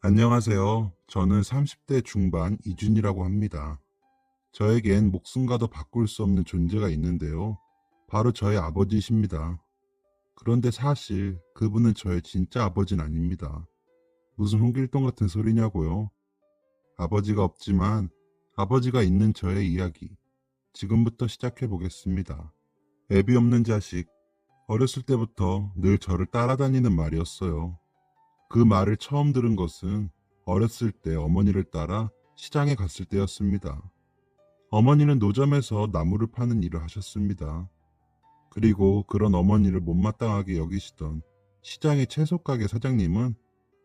안녕하세요. 저는 30대 중반 이준이라고 합니다. 저에겐 목숨과도 바꿀 수 없는 존재가 있는데요. 바로 저의 아버지십니다. 그런데 사실 그분은 저의 진짜 아버지는 아닙니다. 무슨 홍길동 같은 소리냐고요? 아버지가 없지만 아버지가 있는 저의 이야기. 지금부터 시작해 보겠습니다. 애비 없는 자식. 어렸을 때부터 늘 저를 따라다니는 말이었어요. 그 말을 처음 들은 것은 어렸을 때 어머니를 따라 시장에 갔을 때였습니다. 어머니는 노점에서 나무를 파는 일을 하셨습니다. 그리고 그런 어머니를 못마땅하게 여기시던 시장의 채소가게 사장님은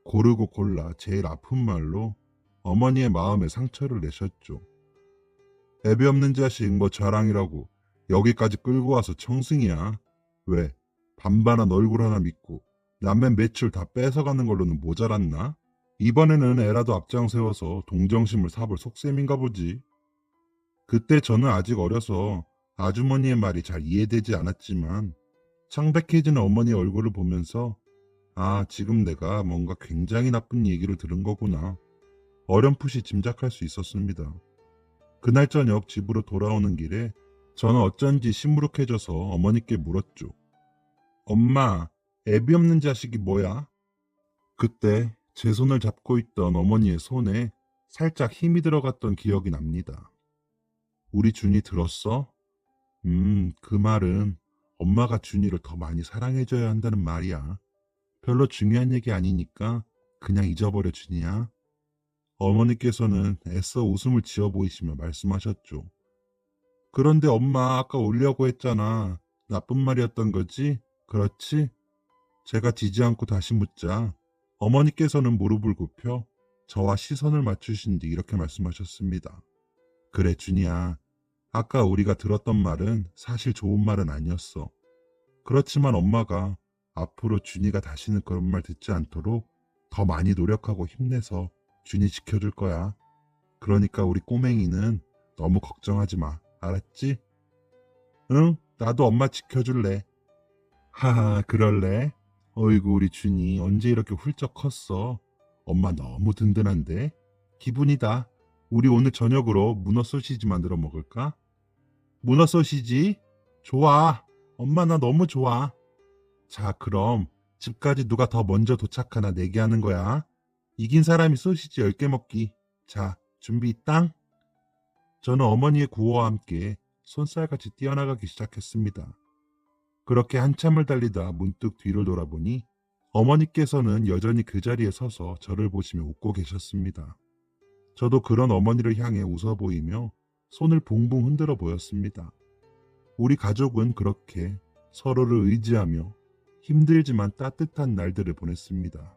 고르고 골라 제일 아픈 말로 어머니의 마음에 상처를 내셨죠. 애비 없는 자식 뭐 자랑이라고 여기까지 끌고 와서 청승이야. 왜? 반반한 얼굴 하나 믿고 남의 매출 다 뺏어가는 걸로는 모자랐나? 이번에는 애라도 앞장 세워서 동정심을 사볼 속셈인가 보지. 그때 저는 아직 어려서 아주머니의 말이 잘 이해되지 않았지만 창백해지는 어머니의 얼굴을 보면서 아, 지금 내가 뭔가 굉장히 나쁜 얘기를 들은 거구나. 어렴풋이 짐작할 수 있었습니다. 그날 저녁 집으로 돌아오는 길에 저는 어쩐지 시무룩해져서 어머니께 물었죠. 엄마, 애비 없는 자식이 뭐야? 그때 제 손을 잡고 있던 어머니의 손에 살짝 힘이 들어갔던 기억이 납니다. 우리 준이 들었어? 그 말은 엄마가 준이를 더 많이 사랑해줘야 한다는 말이야. 별로 중요한 얘기 아니니까 그냥 잊어버려 준이야. 어머니께서는 애써 웃음을 지어 보이시며 말씀하셨죠. 그런데 엄마 아까 오려고 했잖아. 나쁜 말이었던 거지? 그렇지? 제가 지지 않고 다시 묻자 어머니께서는 무릎을 굽혀 저와 시선을 맞추신 뒤 이렇게 말씀하셨습니다. 그래 준이야. 아까 우리가 들었던 말은 사실 좋은 말은 아니었어. 그렇지만 엄마가 앞으로 준이가 다시는 그런 말 듣지 않도록 더 많이 노력하고 힘내서 준이 지켜줄 거야. 그러니까 우리 꼬맹이는 너무 걱정하지 마. 알았지? 응, 나도 엄마 지켜줄래. 하하, 그럴래? 어이구, 우리 준이 언제 이렇게 훌쩍 컸어? 엄마 너무 든든한데? 기분이다. 우리 오늘 저녁으로 문어 소시지 만들어 먹을까? 문어 소시지? 좋아. 엄마 나 너무 좋아. 자, 그럼 집까지 누가 더 먼저 도착하나 내기하는 거야. 이긴 사람이 소시지 10개 먹기. 자, 준비 땅? 저는 어머니의 구호와 함께 손살같이 뛰어나가기 시작했습니다. 그렇게 한참을 달리다 문득 뒤를 돌아보니 어머니께서는 여전히 그 자리에 서서 저를 보시며 웃고 계셨습니다. 저도 그런 어머니를 향해 웃어 보이며 손을 붕붕 흔들어 보였습니다. 우리 가족은 그렇게 서로를 의지하며 힘들지만 따뜻한 날들을 보냈습니다.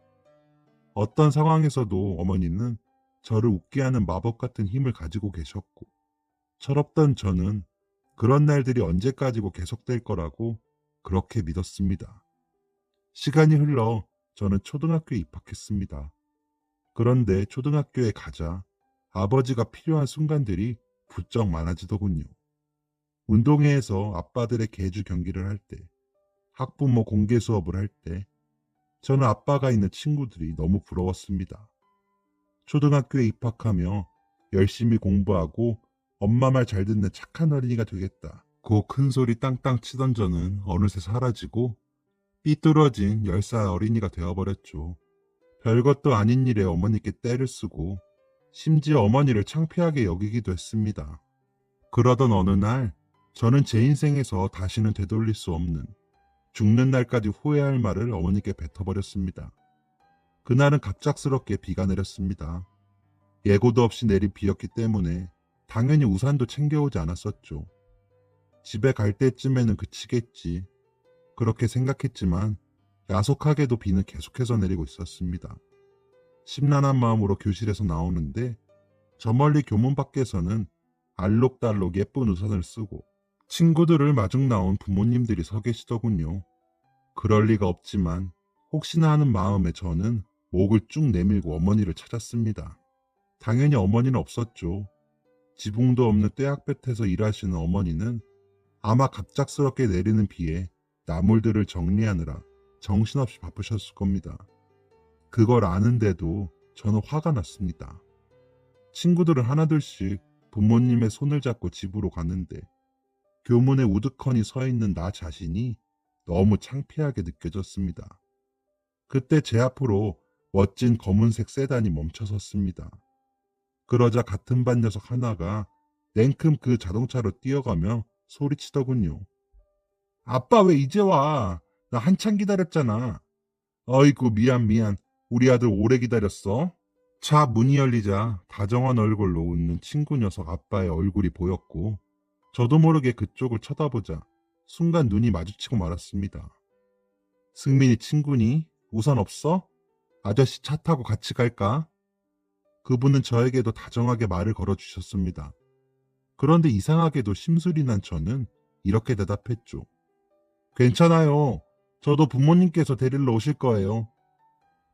어떤 상황에서도 어머니는 저를 웃게 하는 마법 같은 힘을 가지고 계셨고, 철없던 저는 그런 날들이 언제까지고 계속될 거라고 그렇게 믿었습니다. 시간이 흘러 저는 초등학교에 입학했습니다. 그런데 초등학교에 가자 아버지가 필요한 순간들이 부쩍 많아지더군요. 운동회에서 아빠들의 계주 경기를 할 때, 학부모 공개 수업을 할 때, 저는 아빠가 있는 친구들이 너무 부러웠습니다. 초등학교에 입학하며 열심히 공부하고 엄마 말 잘 듣는 착한 어린이가 되겠다. 고 큰 소리 땅땅 치던 저는 어느새 사라지고 삐뚤어진 10살 어린이가 되어버렸죠. 별것도 아닌 일에 어머니께 떼를 쓰고 심지어 어머니를 창피하게 여기기도 했습니다. 그러던 어느 날 저는 제 인생에서 다시는 되돌릴 수 없는 죽는 날까지 후회할 말을 어머니께 뱉어버렸습니다. 그날은 갑작스럽게 비가 내렸습니다. 예고도 없이 내린 비였기 때문에 당연히 우산도 챙겨오지 않았었죠. 집에 갈 때쯤에는 그치겠지. 그렇게 생각했지만 야속하게도 비는 계속해서 내리고 있었습니다. 심란한 마음으로 교실에서 나오는데 저 멀리 교문 밖에서는 알록달록 예쁜 우산을 쓰고 친구들을 마중 나온 부모님들이 서 계시더군요. 그럴 리가 없지만 혹시나 하는 마음에 저는 목을 쭉 내밀고 어머니를 찾았습니다. 당연히 어머니는 없었죠. 지붕도 없는 떼약볕에서 일하시는 어머니는 아마 갑작스럽게 내리는 비에 나물들을 정리하느라 정신없이 바쁘셨을 겁니다. 그걸 아는데도 저는 화가 났습니다. 친구들은 하나둘씩 부모님의 손을 잡고 집으로 가는데 교문에 우두커니 서 있는 나 자신이 너무 창피하게 느껴졌습니다. 그때 제 앞으로 멋진 검은색 세단이 멈춰섰습니다. 그러자 같은 반 녀석 하나가 냉큼 그 자동차로 뛰어가며 소리치더군요. 아빠 왜 이제 와? 나 한참 기다렸잖아. 어이구 미안. 우리 아들 오래 기다렸어. 차 문이 열리자 다정한 얼굴로 웃는 친구 녀석 아빠의 얼굴이 보였고 저도 모르게 그쪽을 쳐다보자 순간 눈이 마주치고 말았습니다. 승민이 친구니? 우산 없어? 아저씨 차 타고 같이 갈까? 그분은 저에게도 다정하게 말을 걸어주셨습니다. 그런데 이상하게도 심술이 난 저는 이렇게 대답했죠. 괜찮아요. 저도 부모님께서 데리러 오실 거예요.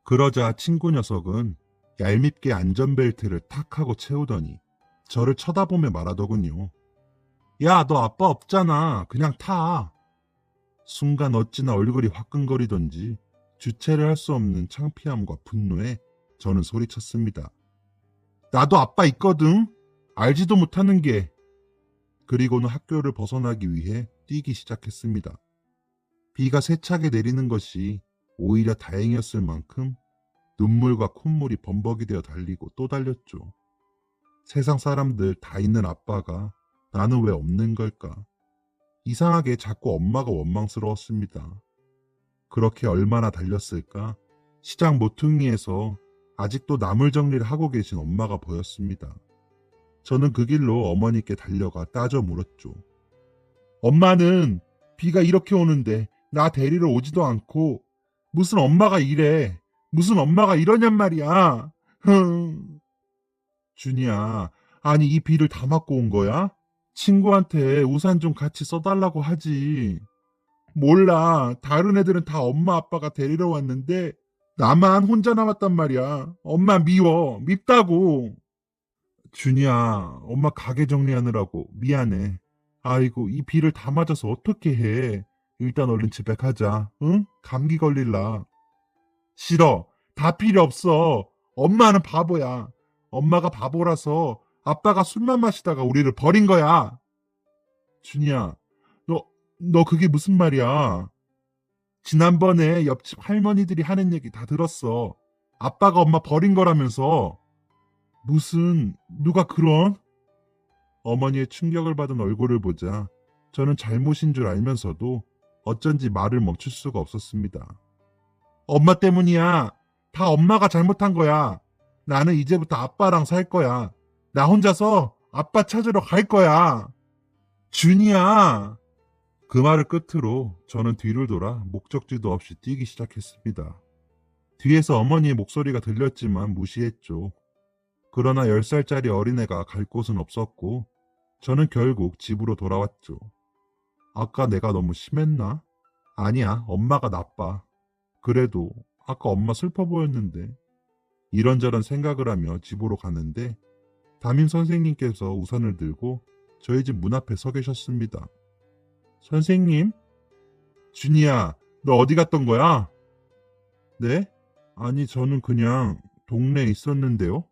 그러자 친구 녀석은 얄밉게 안전벨트를 탁 하고 채우더니 저를 쳐다보며 말하더군요. 야, 너 아빠 없잖아. 그냥 타. 순간 어찌나 얼굴이 화끈거리던지 주체를 할 수 없는 창피함과 분노에 저는 소리쳤습니다. 나도 아빠 있거든. 알지도 못하는 게. 그리고는 학교를 벗어나기 위해 뛰기 시작했습니다. 비가 세차게 내리는 것이 오히려 다행이었을 만큼 눈물과 콧물이 범벅이 되어 달리고 또 달렸죠. 세상 사람들 다 있는 아빠가 나는 왜 없는 걸까? 이상하게 자꾸 엄마가 원망스러웠습니다. 그렇게 얼마나 달렸을까? 시장 모퉁이에서 아직도 나물 정리를 하고 계신 엄마가 보였습니다. 저는 그 길로 어머니께 달려가 따져 물었죠. 엄마는 비가 이렇게 오는데 나 데리러 오지도 않고 무슨 엄마가 이래. 무슨 엄마가 이러냔 말이야. 준이야, 아니 이 비를 다 맞고 온 거야? 친구한테 우산 좀 같이 써달라고 하지. 몰라. 다른 애들은 다 엄마 아빠가 데리러 왔는데 나만 혼자 남았단 말이야. 엄마 미워. 밉다고. 준이야, 엄마 가게 정리하느라고 미안해. 아이고, 이 비를 다 맞아서 어떻게 해. 일단 얼른 집에 가자. 응? 감기 걸릴라. 싫어. 다 필요 없어. 엄마는 바보야. 엄마가 바보라서 아빠가 술만 마시다가 우리를 버린 거야. 준이야, 너 그게 무슨 말이야? 지난번에 옆집 할머니들이 하는 얘기 다 들었어. 아빠가 엄마 버린 거라면서. 무슨, 누가 그런? 어머니의 충격을 받은 얼굴을 보자 저는 잘못인 줄 알면서도 어쩐지 말을 멈출 수가 없었습니다. 엄마 때문이야. 다 엄마가 잘못한 거야. 나는 이제부터 아빠랑 살 거야. 나 혼자서 아빠 찾으러 갈 거야. 준이야. 그 말을 끝으로 저는 뒤를 돌아 목적지도 없이 뛰기 시작했습니다. 뒤에서 어머니의 목소리가 들렸지만 무시했죠. 그러나 10살짜리 어린애가 갈 곳은 없었고 저는 결국 집으로 돌아왔죠. 아까 내가 너무 심했나? 아니야, 엄마가 나빠. 그래도 아까 엄마 슬퍼 보였는데. 이런저런 생각을 하며 집으로 가는데 담임 선생님께서 우산을 들고 저희 집 문 앞에 서 계셨습니다. 선생님? 준이야, 너 어디 갔던 거야? 네? 아니, 저는 그냥 동네에 있었는데요.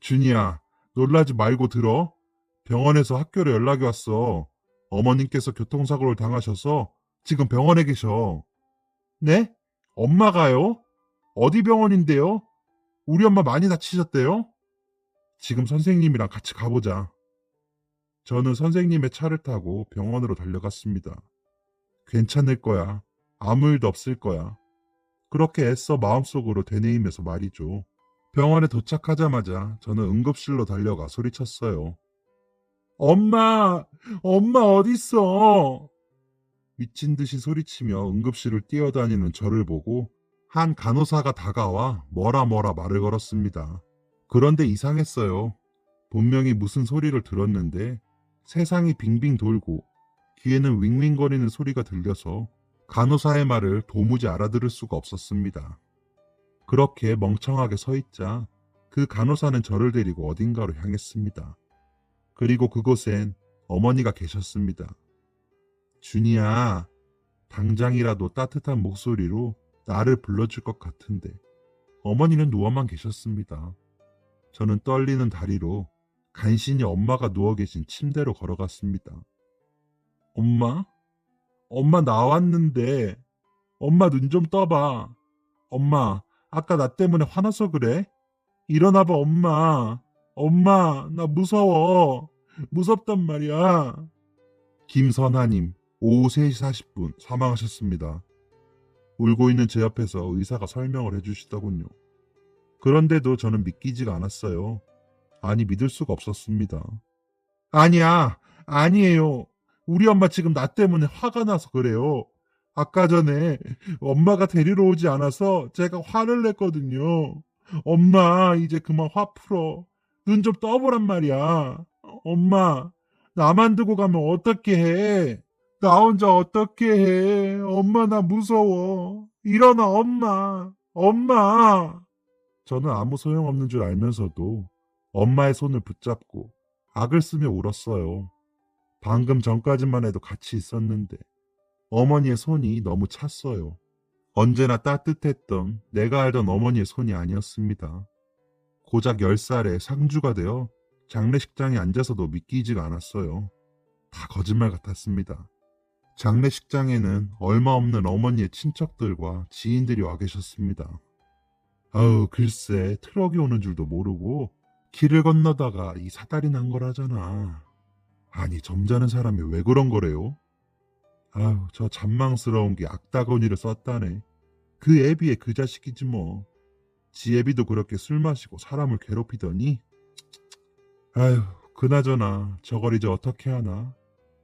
준이야, 놀라지 말고 들어. 병원에서 학교로 연락이 왔어. 어머님께서 교통사고를 당하셔서 지금 병원에 계셔. 네? 엄마가요? 어디 병원인데요? 우리 엄마 많이 다치셨대요? 지금 선생님이랑 같이 가보자. 저는 선생님의 차를 타고 병원으로 달려갔습니다. 괜찮을 거야. 아무 일도 없을 거야. 그렇게 애써 마음속으로 되뇌이면서 말이죠. 병원에 도착하자마자 저는 응급실로 달려가 소리쳤어요. 엄마! 엄마 어딨어? 미친 듯이 소리치며 응급실을 뛰어다니는 저를 보고 한 간호사가 다가와 뭐라 말을 걸었습니다. 그런데 이상했어요. 분명히 무슨 소리를 들었는데 세상이 빙빙 돌고 귀에는 윙윙거리는 소리가 들려서 간호사의 말을 도무지 알아들을 수가 없었습니다. 그렇게 멍청하게 서 있자 그 간호사는 저를 데리고 어딘가로 향했습니다. 그리고 그곳엔 어머니가 계셨습니다. 준이야, 당장이라도 따뜻한 목소리로 나를 불러줄 것 같은데 어머니는 누워만 계셨습니다. 저는 떨리는 다리로 간신히 엄마가 누워 계신 침대로 걸어갔습니다. 엄마? 엄마 나왔는데. 엄마 눈 좀 떠봐. 엄마, 아까 나 때문에 화나서 그래? 일어나봐, 엄마. 엄마, 나 무서워. 무섭단 말이야. 김선하님, 오후 3시 40분 사망하셨습니다. 울고 있는 제 옆에서 의사가 설명을 해주시더군요. 그런데도 저는 믿기지가 않았어요. 아니, 믿을 수가 없었습니다. 아니야, 아니에요. 우리 엄마 지금 나 때문에 화가 나서 그래요. 아까 전에 엄마가 데리러 오지 않아서 제가 화를 냈거든요. 엄마, 이제 그만 화 풀어. 눈 좀 떠보란 말이야. 엄마, 나만 두고 가면 어떻게 해? 나 혼자 어떻게 해? 엄마, 나 무서워. 일어나, 엄마. 엄마. 저는 아무 소용없는 줄 알면서도 엄마의 손을 붙잡고 악을 쓰며 울었어요. 방금 전까지만 해도 같이 있었는데 어머니의 손이 너무 찼어요. 언제나 따뜻했던 내가 알던 어머니의 손이 아니었습니다. 고작 10살에 상주가 되어 장례식장에 앉아서도 믿기지가 않았어요. 다 거짓말 같았습니다. 장례식장에는 얼마 없는 어머니의 친척들과 지인들이 와 계셨습니다. 아우, 글쎄, 트럭이 오는 줄도 모르고 길을 건너다가 이 사달이 난 거라잖아. 아니, 점잖은 사람이 왜 그런 거래요? 아유, 저 잔망스러운 게 악다거니를 썼다네. 그 애비에 그 자식이지 뭐. 지 애비도 그렇게 술 마시고 사람을 괴롭히더니. 아유, 그나저나 저걸 이제 어떻게 하나.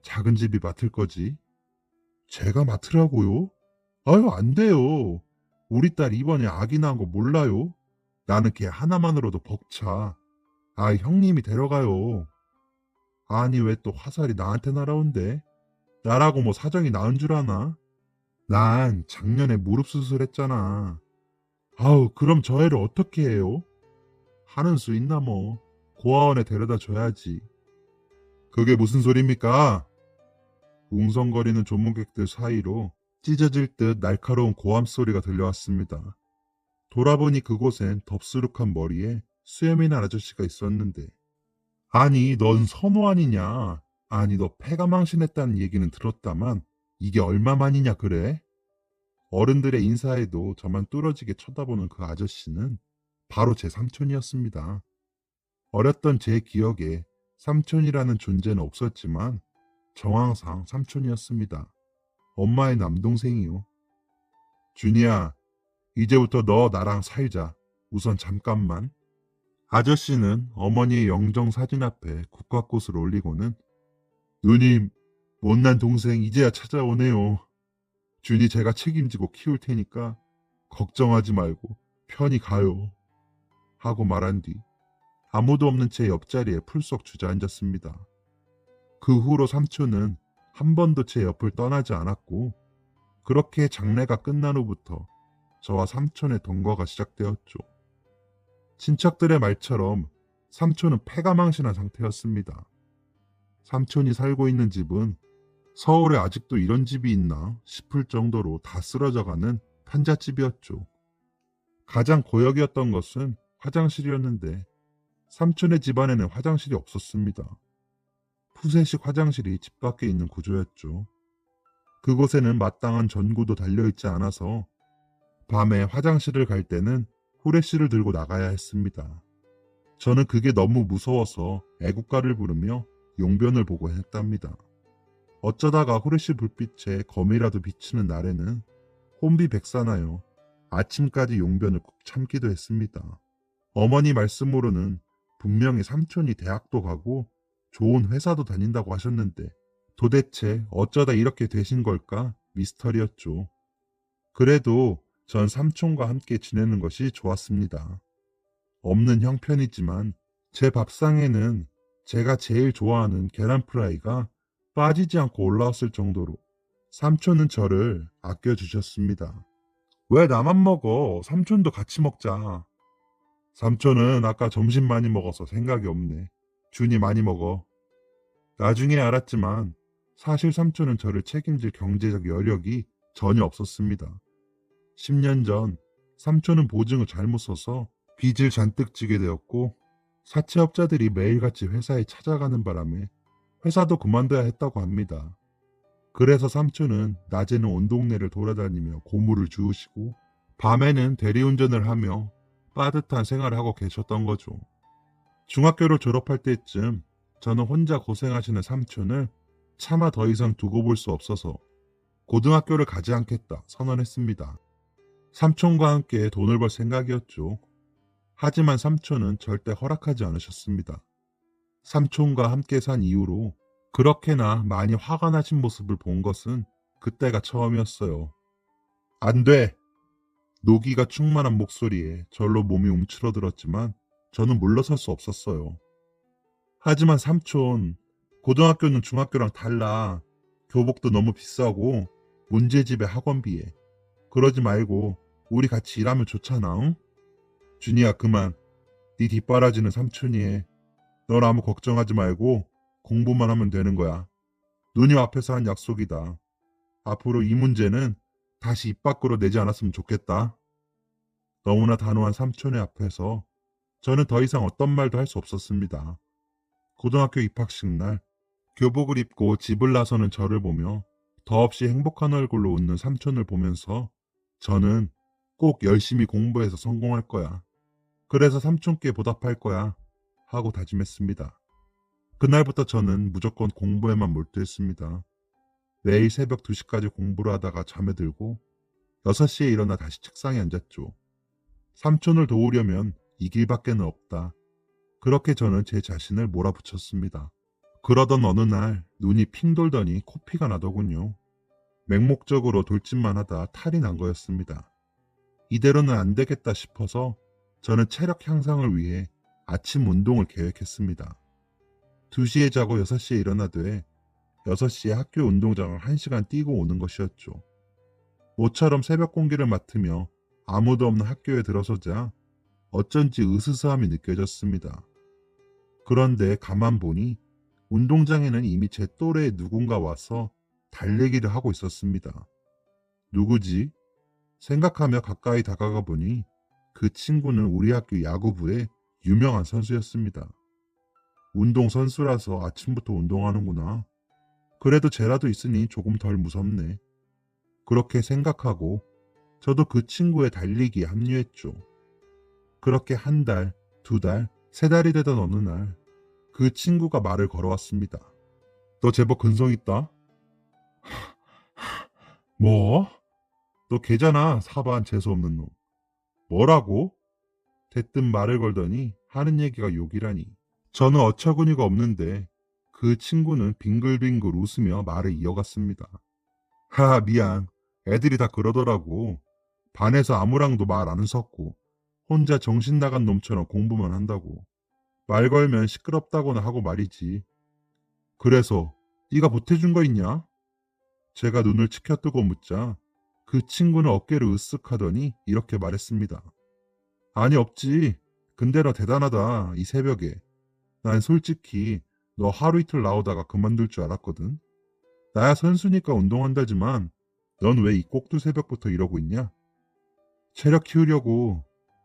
작은 집이 맡을 거지. 제가 맡으라고요? 아유, 안 돼요. 우리 딸 이번에 아기 낳은 거 몰라요? 나는 걔 하나만으로도 벅차. 아, 형님이 데려가요. 아니, 왜 또 화살이 나한테 날아온대? 나라고 뭐 사정이 나은 줄 아나? 난 작년에 무릎 수술했잖아. 아우, 그럼 저 애를 어떻게 해요? 하는 수 있나 뭐. 고아원에 데려다 줘야지. 그게 무슨 소리입니까? 웅성거리는 조문객들 사이로 찢어질 듯 날카로운 고함 소리가 들려왔습니다. 돌아보니 그곳엔 덥수룩한 머리에 수염이 난 아저씨가 있었는데, 아니, 넌 선호 아니냐? 아니, 너 폐가 망신했다는 얘기는 들었다만 이게 얼마만이냐 그래? 어른들의 인사에도 저만 뚫어지게 쳐다보는 그 아저씨는 바로 제 삼촌이었습니다. 어렸던 제 기억에 삼촌이라는 존재는 없었지만 정황상 삼촌이었습니다. 엄마의 남동생이요. 준이야, 이제부터 너 나랑 살자. 우선 잠깐만. 아저씨는 어머니의 영정 사진 앞에 국화꽃을 올리고는, 누님, 못난 동생 이제야 찾아오네요. 준이 제가 책임지고 키울 테니까 걱정하지 말고 편히 가요. 하고 말한 뒤 아무도 없는 제 옆자리에 풀썩 주저앉았습니다. 그 후로 삼촌은 한 번도 제 옆을 떠나지 않았고, 그렇게 장례가 끝난 후부터 저와 삼촌의 동거가 시작되었죠. 친척들의 말처럼 삼촌은 폐가 망신한 상태였습니다. 삼촌이 살고 있는 집은 서울에 아직도 이런 집이 있나 싶을 정도로 다 쓰러져가는 판잣집이었죠. 가장 고역이었던 것은 화장실이었는데 삼촌의 집안에는 화장실이 없었습니다. 푸세식 화장실이 집 밖에 있는 구조였죠. 그곳에는 마땅한 전구도 달려있지 않아서 밤에 화장실을 갈 때는 후레쉬를 들고 나가야 했습니다. 저는 그게 너무 무서워서 애국가를 부르며 용변을 보고 했답니다. 어쩌다가 후레쉬 불빛에 검이라도 비치는 날에는 혼비백산하여 아침까지 용변을 꾹 참기도 했습니다. 어머니 말씀으로는 분명히 삼촌이 대학도 가고 좋은 회사도 다닌다고 하셨는데 도대체 어쩌다 이렇게 되신 걸까 미스터리였죠. 그래도 전 삼촌과 함께 지내는 것이 좋았습니다. 없는 형편이지만 제 밥상에는 제가 제일 좋아하는 계란 프라이가 빠지지 않고 올라왔을 정도로 삼촌은 저를 아껴주셨습니다. 왜 나만 먹어? 삼촌도 같이 먹자. 삼촌은 아까 점심 많이 먹어서 생각이 없네. 준이 많이 먹어. 나중에 알았지만 사실 삼촌은 저를 책임질 경제적 여력이 전혀 없었습니다. 10년 전 삼촌은 보증을 잘못 써서 빚을 잔뜩 지게 되었고 사채업자들이 매일같이 회사에 찾아가는 바람에 회사도 그만둬야 했다고 합니다. 그래서 삼촌은 낮에는 온 동네를 돌아다니며 고물을 주우시고 밤에는 대리운전을 하며 빠듯한 생활을 하고 계셨던 거죠. 중학교를 졸업할 때쯤 저는 혼자 고생하시는 삼촌을 차마 더 이상 두고 볼 수 없어서 고등학교를 가지 않겠다 선언했습니다. 삼촌과 함께 돈을 벌 생각이었죠. 하지만 삼촌은 절대 허락하지 않으셨습니다. 삼촌과 함께 산 이후로 그렇게나 많이 화가 나신 모습을 본 것은 그때가 처음이었어요. 안 돼! 노기가 충만한 목소리에 절로 몸이 움츠러들었지만 저는 물러설 수 없었어요. 하지만 삼촌, 고등학교는 중학교랑 달라. 교복도 너무 비싸고 문제집에 학원비에. 그러지 말고 우리 같이 일하면 좋잖아, 응? 준이야 그만. 네 뒷바라지는 삼촌이 해. 넌 아무 걱정하지 말고 공부만 하면 되는 거야. 누님 앞에서 한 약속이다. 앞으로 이 문제는 다시 입 밖으로 내지 않았으면 좋겠다. 너무나 단호한 삼촌의 앞에서 저는 더 이상 어떤 말도 할 수 없었습니다. 고등학교 입학식 날 교복을 입고 집을 나서는 저를 보며 더없이 행복한 얼굴로 웃는 삼촌을 보면서 저는 꼭 열심히 공부해서 성공할 거야. 그래서 삼촌께 보답할 거야. 하고 다짐했습니다. 그날부터 저는 무조건 공부에만 몰두했습니다. 매일 새벽 2시까지 공부를 하다가 잠에 들고 6시에 일어나 다시 책상에 앉았죠. 삼촌을 도우려면 이 길밖에는 없다. 그렇게 저는 제 자신을 몰아붙였습니다. 그러던 어느 날 눈이 핑 돌더니 코피가 나더군요. 맹목적으로 돌진만 하다 탈이 난 거였습니다. 이대로는 안 되겠다 싶어서 저는 체력 향상을 위해 아침 운동을 계획했습니다. 2시에 자고 6시에 일어나되 6시에 학교 운동장을 1시간 뛰고 오는 것이었죠. 모처럼 새벽 공기를 맡으며 아무도 없는 학교에 들어서자 어쩐지 으스스함이 느껴졌습니다. 그런데 가만 보니 운동장에는 이미 제 또래의 누군가 와서 달리기를 하고 있었습니다. 누구지? 생각하며 가까이 다가가 보니 그 친구는 우리 학교 야구부의 유명한 선수였습니다. 운동선수라서 아침부터 운동하는구나. 그래도 쟤라도 있으니 조금 덜 무섭네. 그렇게 생각하고 저도 그 친구의 달리기에 합류했죠. 그렇게 한 달, 2달, 3달이 되던 어느 날 그 친구가 말을 걸어왔습니다. 너 제법 근성 있다. 뭐? 너 걔잖아, 사반 재수없는 놈. 뭐라고? 대뜸 말을 걸더니 하는 얘기가 욕이라니. 저는 어처구니가 없는데 그 친구는 빙글빙글 웃으며 말을 이어갔습니다. 하하 미안. 애들이 다 그러더라고. 반에서 아무랑도 말 안 섞고 혼자 정신 나간 놈처럼 공부만 한다고. 말 걸면 시끄럽다거나 하고 말이지. 그래서 네가 보태준 거 있냐? 제가 눈을 치켜뜨고 묻자 그 친구는 어깨를 으쓱 하더니 이렇게 말했습니다. 아니 없지. 근데 너 대단하다. 이 새벽에. 난 솔직히 너 하루 이틀 나오다가 그만둘 줄 알았거든. 나야 선수니까 운동한다지만 넌 왜 이 꼭두 새벽부터 이러고 있냐? 체력 키우려고.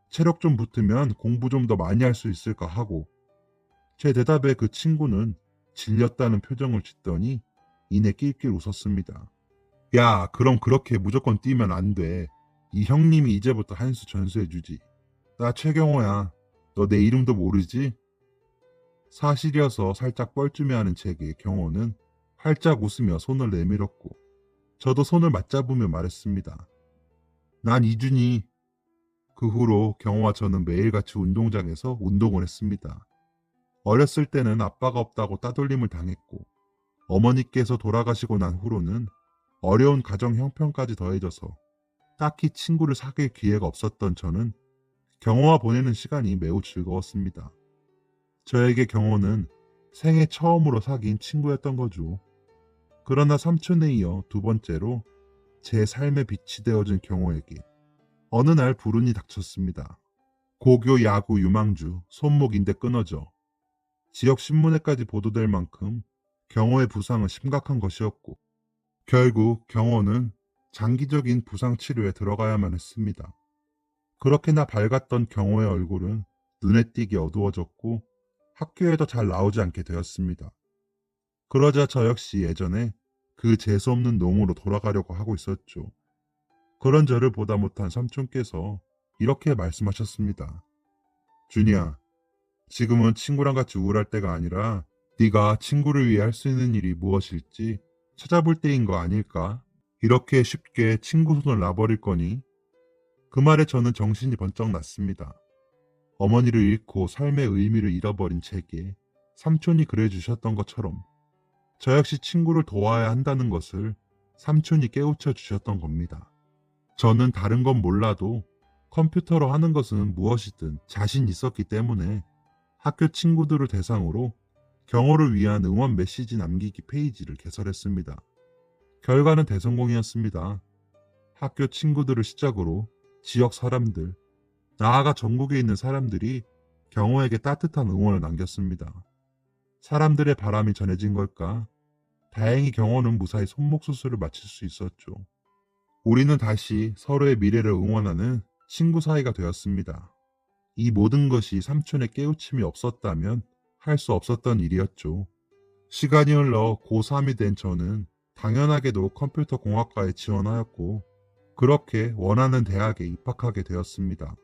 체력 좀 붙으면 공부 좀 더 많이 할 수 있을까 하고. 제 대답에 그 친구는 질렸다는 표정을 짓더니 이내 낄낄 웃었습니다. 야, 그럼 그렇게 무조건 뛰면 안 돼. 이 형님이 이제부터 한 수 전수해주지. 나 최경호야. 너 내 이름도 모르지? 사실이어서 살짝 뻘쭘해하는 제게 경호는 활짝 웃으며 손을 내밀었고 저도 손을 맞잡으며 말했습니다. 난 이준이. 그 후로 경호와 저는 매일같이 운동장에서 운동을 했습니다. 어렸을 때는 아빠가 없다고 따돌림을 당했고 어머니께서 돌아가시고 난 후로는 어려운 가정 형편까지 더해져서 딱히 친구를 사귈 기회가 없었던 저는 경호와 보내는 시간이 매우 즐거웠습니다. 저에게 경호는 생애 처음으로 사귄 친구였던 거죠. 그러나 삼촌에 이어 2번째로 제 삶의 빛이 되어준 경호에게 어느 날 불운이 닥쳤습니다. 고교 야구 유망주 손목 인대 끊어져 지역 신문에까지 보도될 만큼 경호의 부상은 심각한 것이었고 결국 경호는 장기적인 부상 치료에 들어가야만 했습니다. 그렇게나 밝았던 경호의 얼굴은 눈에 띄게 어두워졌고 학교에도 잘 나오지 않게 되었습니다. 그러자 저 역시 예전에 그 재수없는 놈으로 돌아가려고 하고 있었죠. 그런 저를 보다 못한 삼촌께서 이렇게 말씀하셨습니다. 준이야, 지금은 친구랑 같이 우울할 때가 아니라 네가 친구를 위해 할 수 있는 일이 무엇일지 찾아볼 때인 거 아닐까? 이렇게 쉽게 친구 손을 놔버릴 거니? 그 말에 저는 정신이 번쩍 났습니다. 어머니를 잃고 삶의 의미를 잃어버린 제게 삼촌이 그래주셨던 것처럼 저 역시 친구를 도와야 한다는 것을 삼촌이 깨우쳐 주셨던 겁니다. 저는 다른 건 몰라도 컴퓨터로 하는 것은 무엇이든 자신 있었기 때문에 학교 친구들을 대상으로 경호를 위한 응원 메시지 남기기 페이지를 개설했습니다. 결과는 대성공이었습니다. 학교 친구들을 시작으로 지역 사람들, 나아가 전국에 있는 사람들이 경호에게 따뜻한 응원을 남겼습니다. 사람들의 바람이 전해진 걸까? 다행히 경호는 무사히 손목 수술을 마칠 수 있었죠. 우리는 다시 서로의 미래를 응원하는 친구 사이가 되었습니다. 이 모든 것이 삼촌의 깨우침이 없었다면 할 수 없었던 일이었죠. 시간이 흘러 고3이 된 저는 당연하게도 컴퓨터 공학과에 지원하였고 그렇게 원하는 대학에 입학하게 되었습니다.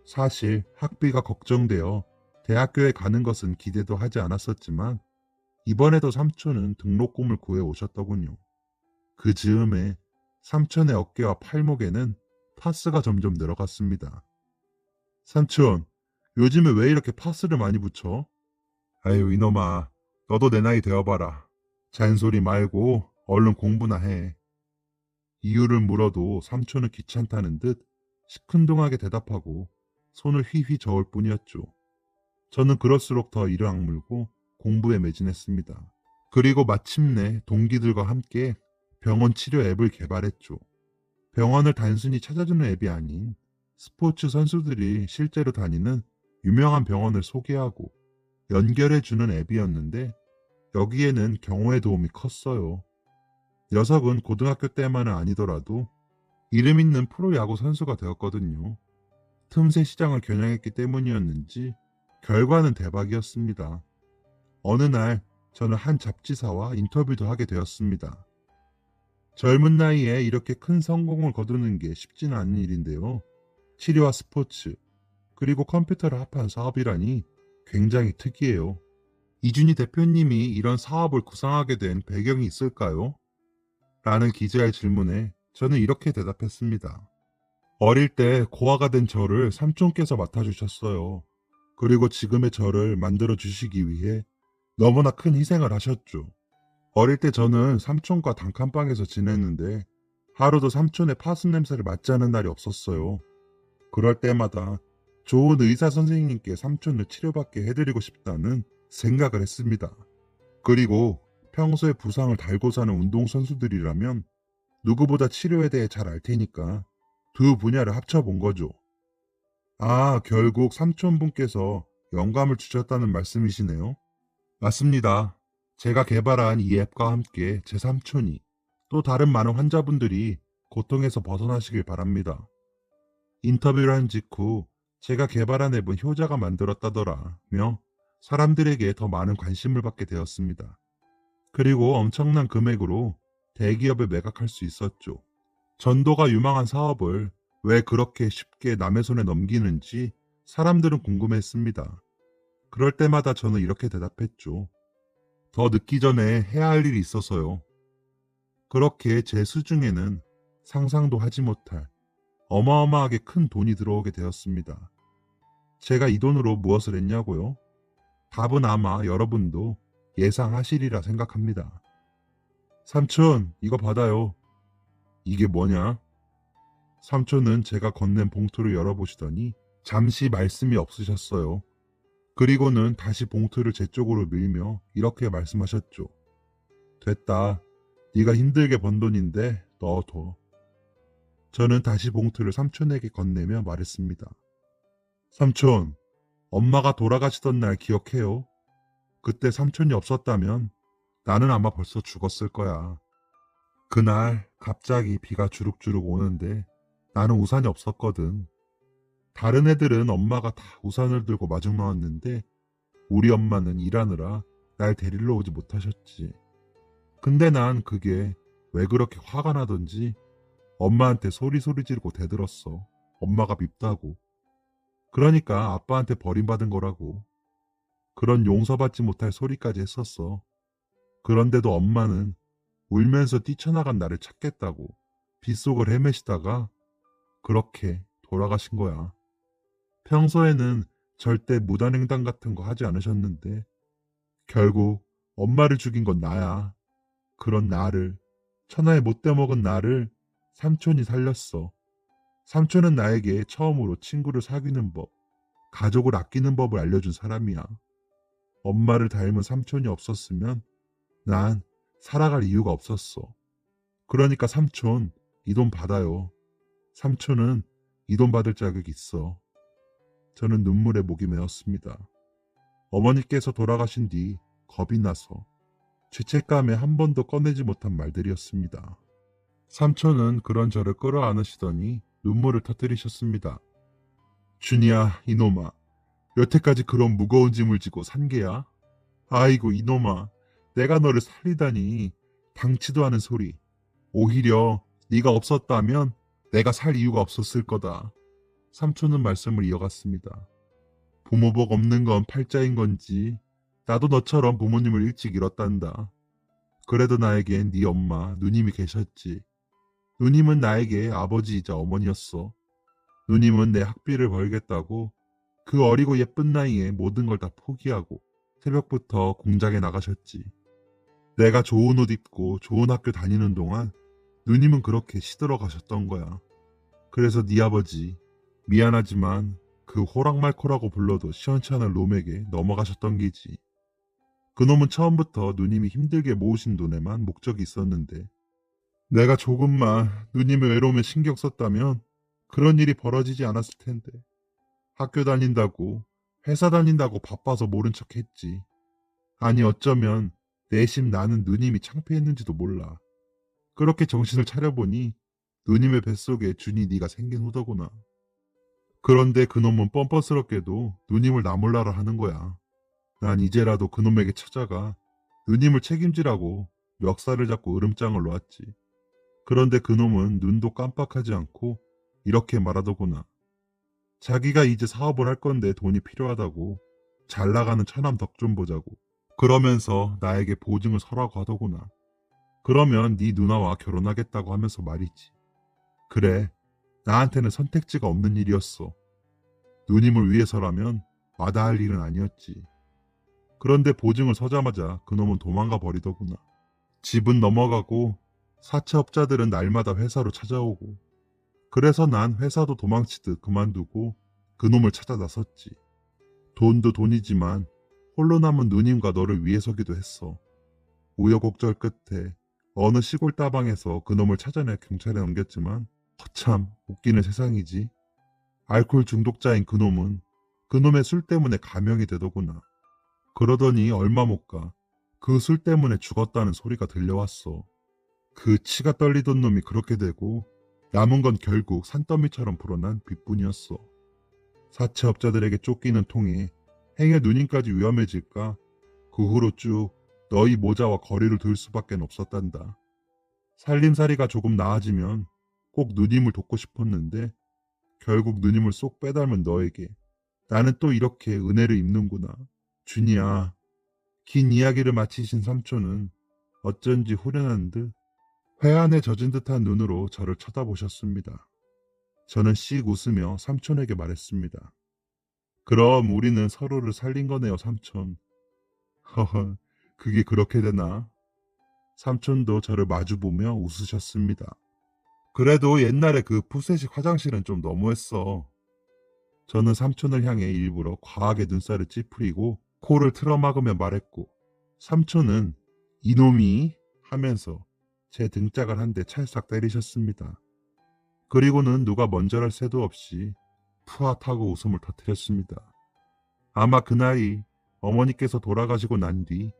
사실 학비가 걱정되어 대학교에 가는 것은 기대도 하지 않았었지만 이번에도 삼촌은 등록금을 구해 오셨더군요. 그 즈음에 삼촌의 어깨와 팔목에는 파스가 점점 늘어갔습니다. 삼촌, 요즘에 왜 이렇게 파스를 많이 붙여? 아유, 이놈아, 너도 내 나이 되어봐라. 잔소리 말고 얼른 공부나 해. 이유를 물어도 삼촌은 귀찮다는 듯 시큰둥하게 대답하고 손을 휘휘 저을 뿐이었죠. 저는 그럴수록 더 이를 악물고 공부에 매진했습니다. 그리고 마침내 동기들과 함께 병원 치료 앱을 개발했죠. 병원을 단순히 찾아주는 앱이 아닌 스포츠 선수들이 실제로 다니는 유명한 병원을 소개하고 연결해주는 앱이었는데 여기에는 경호의 도움이 컸어요. 녀석은 고등학교 때만은 아니더라도 이름 있는 프로야구 선수가 되었거든요. 틈새 시장을 겨냥했기 때문이었는지 결과는 대박이었습니다. 어느 날 저는 한 잡지사와 인터뷰도 하게 되었습니다. 젊은 나이에 이렇게 큰 성공을 거두는 게 쉽지는 않은 일인데요. 치료와 스포츠, 그리고 컴퓨터를 합한 사업이라니 굉장히 특이해요. 이준희 대표님이 이런 사업을 구상하게 된 배경이 있을까요? 라는 기자의 질문에 저는 이렇게 대답했습니다. 어릴 때 고아가 된 저를 삼촌께서 맡아주셨어요. 그리고 지금의 저를 만들어 주시기 위해 너무나 큰 희생을 하셨죠. 어릴 때 저는 삼촌과 단칸방에서 지냈는데 하루도 삼촌의 파스 냄새를 맡지 않은 날이 없었어요. 그럴 때마다 좋은 의사 선생님께 삼촌을 치료받게 해드리고 싶다는 생각을 했습니다. 그리고 평소에 부상을 달고 사는 운동선수들이라면 누구보다 치료에 대해 잘 알 테니까 두 분야를 합쳐본 거죠. 아, 결국 삼촌분께서 영감을 주셨다는 말씀이시네요. 맞습니다. 제가 개발한 이 앱과 함께 제 삼촌이 또 다른 많은 환자분들이 고통에서 벗어나시길 바랍니다. 인터뷰를 한 직후 제가 개발한 앱은 효자가 만들었다더라며 사람들에게 더 많은 관심을 받게 되었습니다. 그리고 엄청난 금액으로 대기업에 매각할 수 있었죠. 전도가 유망한 사업을 왜 그렇게 쉽게 남의 손에 넘기는지 사람들은 궁금했습니다. 그럴 때마다 저는 이렇게 대답했죠. 더 늦기 전에 해야 할 일이 있어서요. 그렇게 제 수중에는 상상도 하지 못할 어마어마하게 큰 돈이 들어오게 되었습니다. 제가 이 돈으로 무엇을 했냐고요? 답은 아마 여러분도 예상하시리라 생각합니다. 삼촌, 이거 받아요. 이게 뭐냐? 삼촌은 제가 건넨 봉투를 열어보시더니 잠시 말씀이 없으셨어요. 그리고는 다시 봉투를 제 쪽으로 밀며 이렇게 말씀하셨죠. 됐다. 네가 힘들게 번 돈인데 넣어둬. 저는 다시 봉투를 삼촌에게 건네며 말했습니다. 삼촌, 엄마가 돌아가시던 날 기억해요? 그때 삼촌이 없었다면 나는 아마 벌써 죽었을 거야. 그날 갑자기 비가 주룩주룩 오는데 나는 우산이 없었거든. 다른 애들은 엄마가 다 우산을 들고 마중 나왔는데 우리 엄마는 일하느라 날 데리러 오지 못하셨지. 근데 난 그게 왜 그렇게 화가 나던지 엄마한테 소리 지르고 대들었어. 엄마가 밉다고. 그러니까 아빠한테 버림받은 거라고. 그런 용서받지 못할 소리까지 했었어. 그런데도 엄마는 울면서 뛰쳐나간 나를 찾겠다고 빗속을 헤매시다가 그렇게 돌아가신 거야. 평소에는 절대 무단횡단 같은 거 하지 않으셨는데 결국 엄마를 죽인 건 나야. 그런 나를, 천하에 못돼 먹은 나를 삼촌이 살렸어. 삼촌은 나에게 처음으로 친구를 사귀는 법, 가족을 아끼는 법을 알려준 사람이야. 엄마를 닮은 삼촌이 없었으면 난 살아갈 이유가 없었어. 그러니까 삼촌, 이 돈 받아요. 삼촌은 이 돈 받을 자격이 있어. 저는 눈물에 목이 메었습니다. 어머니께서 돌아가신 뒤 겁이 나서 죄책감에 한 번도 꺼내지 못한 말들이었습니다. 삼촌은 그런 저를 끌어안으시더니 눈물을 터뜨리셨습니다. 준이야, 이놈아. 여태까지 그런 무거운 짐을 지고 산 게야? 아이고, 이놈아. 내가 너를 살리다니. 당치도 않은 소리. 오히려 네가 없었다면 내가 살 이유가 없었을 거다. 삼촌은 말씀을 이어갔습니다. 부모복 없는 건 팔자인 건지 나도 너처럼 부모님을 일찍 잃었단다. 그래도 나에겐 네 엄마, 누님이 계셨지. 누님은 나에게 아버지이자 어머니였어. 누님은 내 학비를 벌겠다고 그 어리고 예쁜 나이에 모든 걸 다 포기하고 새벽부터 공장에 나가셨지. 내가 좋은 옷 입고 좋은 학교 다니는 동안 누님은 그렇게 시들어 가셨던 거야. 그래서 네 아버지, 미안하지만 그 호랑말코라고 불러도 시원찮은 놈에게 넘어가셨던 게지. 그놈은 처음부터 누님이 힘들게 모으신 돈에만 목적이 있었는데 내가 조금만 누님의 외로움에 신경 썼다면 그런 일이 벌어지지 않았을 텐데. 학교 다닌다고, 회사 다닌다고 바빠서 모른 척 했지. 아니 어쩌면 내심 나는 누님이 창피했는지도 몰라. 그렇게 정신을 차려보니 누님의 뱃속에 준이 네가 생긴 후더구나. 그런데 그놈은 뻔뻔스럽게도 누님을 나몰라라 하는 거야. 난 이제라도 그놈에게 찾아가 누님을 책임지라고 멱살을 잡고 으름장을 놓았지. 그런데 그놈은 눈도 깜빡하지 않고 이렇게 말하더구나. 자기가 이제 사업을 할 건데 돈이 필요하다고 잘 나가는 처남 덕 좀 보자고. 그러면서 나에게 보증을 서라고 하더구나. 그러면 네 누나와 결혼하겠다고 하면서 말이지. 그래, 나한테는 선택지가 없는 일이었어. 누님을 위해서라면 마다할 일은 아니었지. 그런데 보증을 서자마자 그놈은 도망가 버리더구나. 집은 넘어가고 사채업자들은 날마다 회사로 찾아오고 그래서 난 회사도 도망치듯 그만두고 그놈을 찾아 나섰지. 돈도 돈이지만 홀로 남은 누님과 너를 위해서기도 했어. 우여곡절 끝에 어느 시골 따방에서 그놈을 찾아내 경찰에 넘겼지만 허참 웃기는 세상이지. 알코올 중독자인 그놈은 그놈의 술 때문에 감형이 되더구나. 그러더니 얼마 못 가 그 술 때문에 죽었다는 소리가 들려왔어. 그 치가 떨리던 놈이 그렇게 되고 남은 건 결국 산더미처럼 불어난 빚뿐이었어. 사채업자들에게 쫓기는 통에 행여 누님까지 위험해질까 그 후로 쭉 너희 모자와 거리를 둘 수밖에 없었단다. 살림살이가 조금 나아지면 꼭 누님을 돕고 싶었는데 결국 누님을 쏙 빼닮은 너에게 나는 또 이렇게 은혜를 입는구나. 준이야. 긴 이야기를 마치신 삼촌은 어쩐지 후련한 듯 회한에 젖은 듯한 눈으로 저를 쳐다보셨습니다. 저는 씩 웃으며 삼촌에게 말했습니다. 그럼 우리는 서로를 살린 거네요, 삼촌. 허허, 그게 그렇게 되나? 삼촌도 저를 마주보며 웃으셨습니다. 그래도 옛날에 그 푸세식 화장실은 좀 너무했어. 저는 삼촌을 향해 일부러 과하게 눈살을 찌푸리고 코를 틀어막으며 말했고 삼촌은 이놈이 하면서 제 등짝을 한 대 찰싹 때리셨습니다. 그리고는 누가 먼저랄 새도 없이 푸앗하고 웃음을 터뜨렸습니다. 아마 그날이 어머니께서 돌아가시고 난 뒤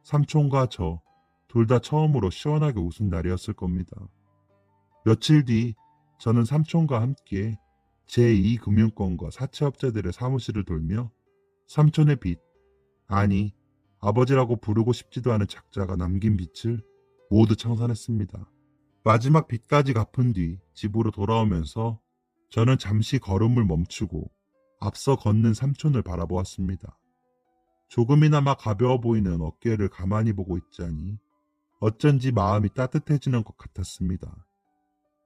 삼촌과 저 둘 다 처음으로 시원하게 웃은 날이었을 겁니다. 며칠 뒤 저는 삼촌과 함께 제2금융권과 사채업자들의 사무실을 돌며 삼촌의 빚, 아니 아버지라고 부르고 싶지도 않은 작자가 남긴 빚을 모두 청산했습니다. 마지막 빚까지 갚은 뒤 집으로 돌아오면서 저는 잠시 걸음을 멈추고 앞서 걷는 삼촌을 바라보았습니다. 조금이나마 가벼워 보이는 어깨를 가만히 보고 있자니 어쩐지 마음이 따뜻해지는 것 같았습니다.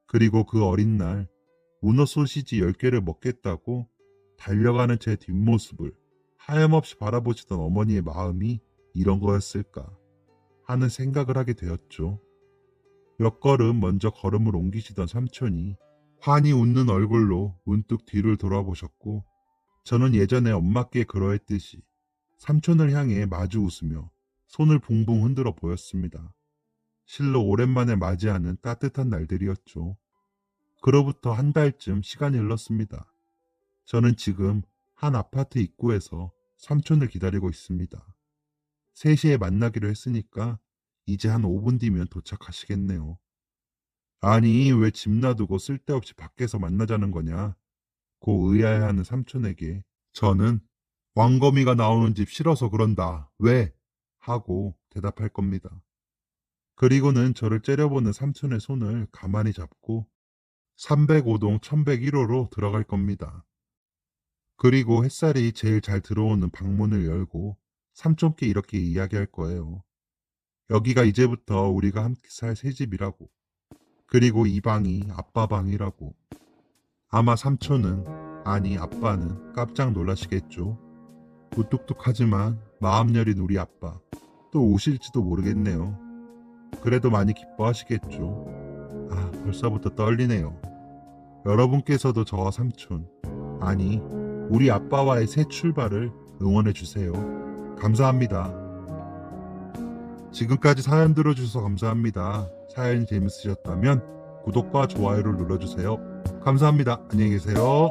그리고 그 어린 날 문어 소시지 10개를 먹겠다고 달려가는 제 뒷모습을 하염없이 바라보시던 어머니의 마음이 이런 거였을까 하는 생각을 하게 되었죠. 몇 걸음 먼저 걸음을 옮기시던 삼촌이 환히 웃는 얼굴로 문득 뒤를 돌아보셨고 저는 예전에 엄마께 그러했듯이 삼촌을 향해 마주 웃으며 손을 붕붕 흔들어 보였습니다. 실로 오랜만에 맞이하는 따뜻한 날들이었죠. 그로부터 한 달쯤 시간이 흘렀습니다. 저는 지금 한 아파트 입구에서 삼촌을 기다리고 있습니다. 3시에 만나기로 했으니까 이제 한 5분 뒤면 도착하시겠네요. 아니, 왜 집 놔두고 쓸데없이 밖에서 만나자는 거냐? 고 의아해하는 삼촌에게 저는 왕거미가 나오는 집 싫어서 그런다. 왜? 하고 대답할 겁니다. 그리고는 저를 째려보는 삼촌의 손을 가만히 잡고 305동 1101호로 들어갈 겁니다. 그리고 햇살이 제일 잘 들어오는 방문을 열고 삼촌께 이렇게 이야기할 거예요. 여기가 이제부터 우리가 함께 살 새 집이라고. 그리고 이 방이 아빠 방이라고. 아마 삼촌은, 아니 아빠는 깜짝 놀라시겠죠. 무뚝뚝하지만 마음 여린 우리 아빠 또 오실지도 모르겠네요. 그래도 많이 기뻐하시겠죠. 아, 벌써부터 떨리네요. 여러분께서도 저와 삼촌, 아니 우리 아빠와의 새 출발을 응원해 주세요. 감사합니다. 지금까지 사연 들어주셔서 감사합니다. 사연이 재밌으셨다면 구독과 좋아요를 눌러주세요. 감사합니다. 안녕히 계세요.